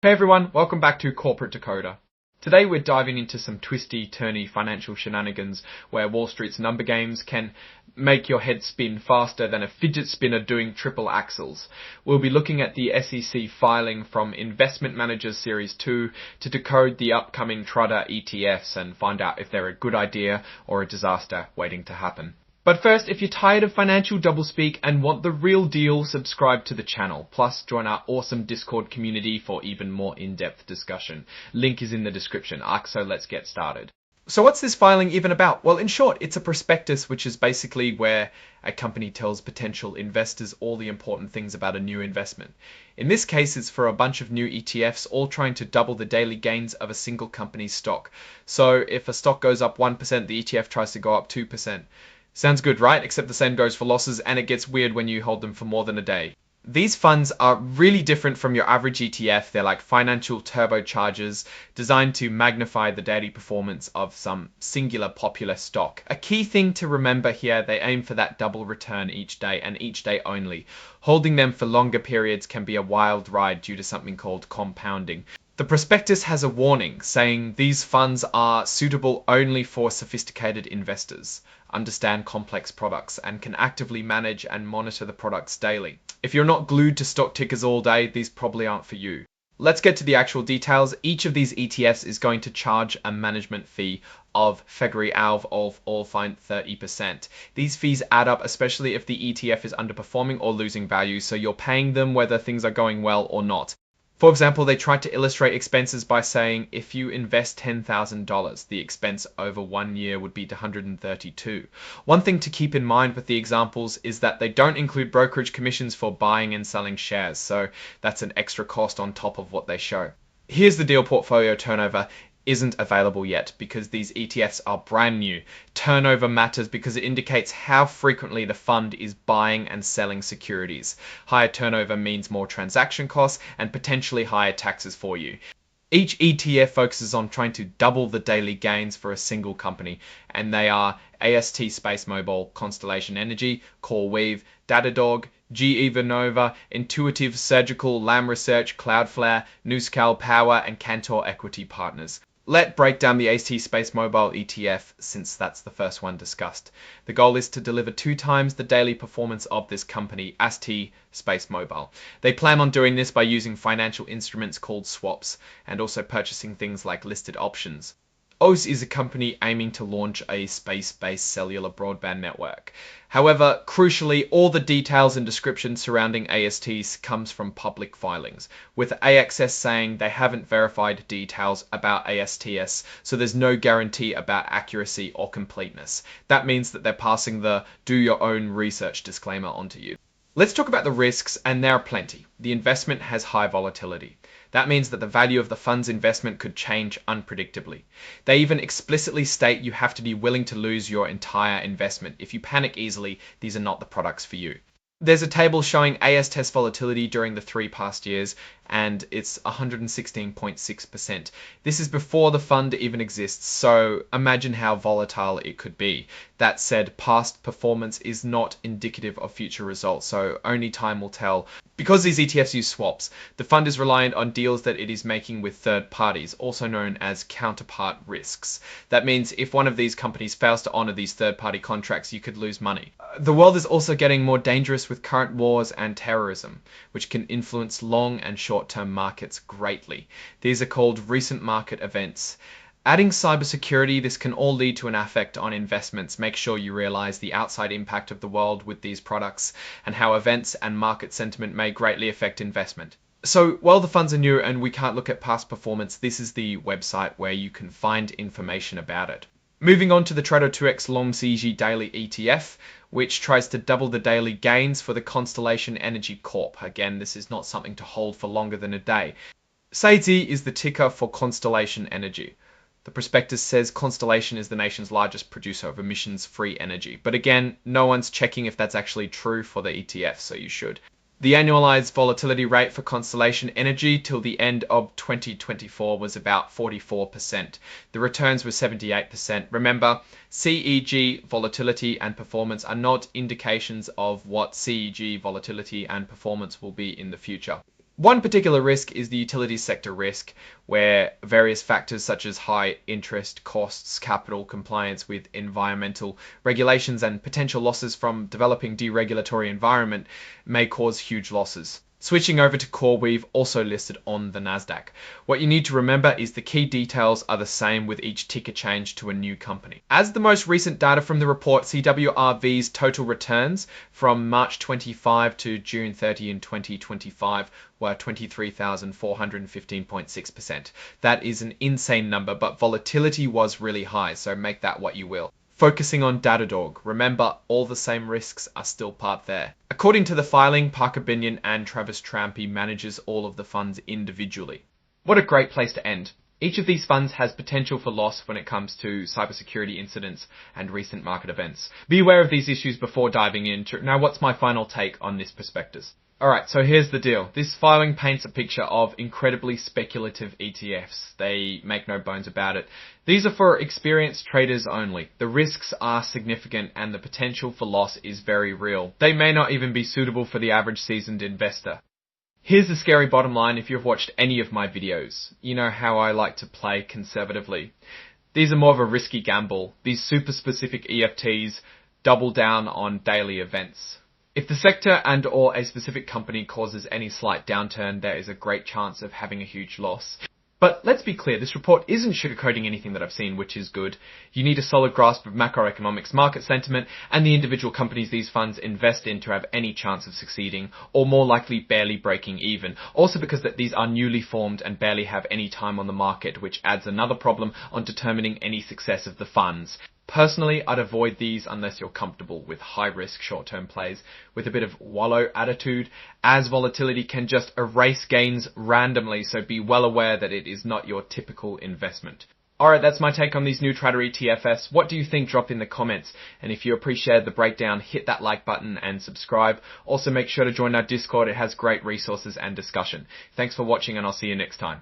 Hey everyone, welcome back to Corporate Decoder. Today we're diving into some twisty-turny financial shenanigans where Wall Street's number games can make your head spin faster than a fidget spinner doing triple axels. We'll be looking at the SEC filing from Investment Managers Series 2 to decode the upcoming Trudder ETFs and find out if they're a good idea or a disaster waiting to happen. But first, if you're tired of financial doublespeak and want the real deal, subscribe to the channel. Plus, join our awesome Discord community for even more in-depth discussion. Link is in the description. So let's get started. So what's this filing even about? Well, in short, it's a prospectus, which is basically where a company tells potential investors all the important things about a new investment. In this case, it's for a bunch of new ETFs, all trying to double the daily gains of a single company's stock. So if a stock goes up 1%, the ETF tries to go up 2%. Sounds good, right? Except the same goes for losses, and it gets weird when you hold them for more than a day. These funds are really different from your average ETF. They're like financial turbochargers designed to magnify the daily performance of some singular popular stock. A key thing to remember here, they aim for that double return each day and each day only. Holding them for longer periods can be a wild ride due to something called compounding. The prospectus has a warning saying these funds are suitable only for sophisticated investors, understand complex products, and can actively manage and monitor the products daily. If you're not glued to stock tickers all day, these probably aren't for you. Let's get to the actual details. Each of these ETFs is going to charge a management fee of Fegri Alv of all fine 30%. These fees add up, especially if the ETF is underperforming or losing value, so you're paying them whether things are going well or not. For example, they tried to illustrate expenses by saying if you invest $10,000, the expense over 1 year would be $132. One thing to keep in mind with the examples is that they don't include brokerage commissions for buying and selling shares, so that's an extra cost on top of what they show. Here's the deal: portfolio turnover isn't available yet because these ETFs are brand new. Turnover matters because it indicates how frequently the fund is buying and selling securities. Higher turnover means more transaction costs and potentially higher taxes for you. Each ETF focuses on trying to double the daily gains for a single company, and they are AST SpaceMobile, Constellation Energy, CoreWeave, Datadog, GE Vernova, Intuitive Surgical, Lam Research, Cloudflare, NuScale Power, and Cantor Equity Partners. Let's break down the AST SpaceMobile ETF since that's the first one discussed. The goal is to deliver 2 times the daily performance of this company, AST SpaceMobile. They plan on doing this by using financial instruments called swaps and also purchasing things like listed options. OS is a company aiming to launch a space-based cellular broadband network. However, crucially, all the details and descriptions surrounding ASTs comes from public filings, with AXS saying they haven't verified details about ASTS, so there's no guarantee about accuracy or completeness. That means that they're passing the do your own research disclaimer onto you. Let's talk about the risks, and there are plenty. The investment has high volatility. That means that the value of the fund's investment could change unpredictably. They even explicitly state you have to be willing to lose your entire investment. If you panic easily, these are not the products for you. There's a table showing AST volatility during the 3 past years, and it's 116.6%. This is before the fund even exists, so imagine how volatile it could be. That said, past performance is not indicative of future results, so only time will tell. Because these ETFs use swaps, the fund is reliant on deals that it is making with third parties, also known as counterpart risks. That means if one of these companies fails to honor these third-party contracts, you could lose money. The world is also getting more dangerous with current wars and terrorism, which can influence long and short-term markets greatly. These are called recent market events. Adding cybersecurity, this can all lead to an effect on investments. Make sure you realize the outside impact of the world with these products and how events and market sentiment may greatly affect investment. So while the funds are new and we can't look at past performance, this is the website where you can find information about it. Moving on to the Trader 2X Long CEG Daily ETF, which tries to double the daily gains for the Constellation Energy Corp. Again, this is not something to hold for longer than a day. CEG is the ticker for Constellation Energy. The prospectus says Constellation is the nation's largest producer of emissions-free energy. But again, no one's checking if that's actually true for the ETF, so you should. The annualized volatility rate for Constellation Energy till the end of 2024 was about 44%. The returns were 78%. Remember, CEG volatility and performance are not indications of what CEG volatility and performance will be in the future. One particular risk is the utilities sector risk, where various factors such as high interest costs, capital compliance with environmental regulations, and potential losses from developing deregulatory environment may cause huge losses. Switching over to CoreWeave, also listed on the Nasdaq. What you need to remember is the key details are the same with each ticker change to a new company. As the most recent data from the report, CWRV's total returns from March 25 to June 30 in 2025 were 23,415.6%. That is an insane number, but volatility was really high, so make that what you will. Focusing on Datadog, remember all the same risks are still part there. According to the filing, Parker Binion and Travis Trampey manages all of the funds individually. What a great place to end. Each of these funds has potential for loss when it comes to cybersecurity incidents and recent market events. Be aware of these issues before diving in. Now, what's my final take on this prospectus? Alright, so here's the deal. This filing paints a picture of incredibly speculative ETFs. They make no bones about it. These are for experienced traders only. The risks are significant and the potential for loss is very real. They may not even be suitable for the average seasoned investor. Here's the scary bottom line if you've watched any of my videos. You know how I like to play conservatively. These are more of a risky gamble. These super specific EFTs double down on daily events. If the sector and or a specific company causes any slight downturn, there is a great chance of having a huge loss. But let's be clear, this report isn't sugarcoating anything that I've seen, which is good. You need a solid grasp of macroeconomics, market sentiment, and the individual companies these funds invest in to have any chance of succeeding, or more likely barely breaking even. Also because that these are newly formed and barely have any time on the market, which adds another problem on determining any success of the funds. Personally, I'd avoid these unless you're comfortable with high-risk short-term plays with a bit of wallow attitude, as volatility can just erase gains randomly, so be well aware that it is not your typical investment. Alright, that's my take on these new trader ETFs. What do you think? Drop in the comments. And if you appreciated the breakdown, hit that like button and subscribe. Also make sure to join our Discord. It has great resources and discussion. Thanks for watching and I'll see you next time.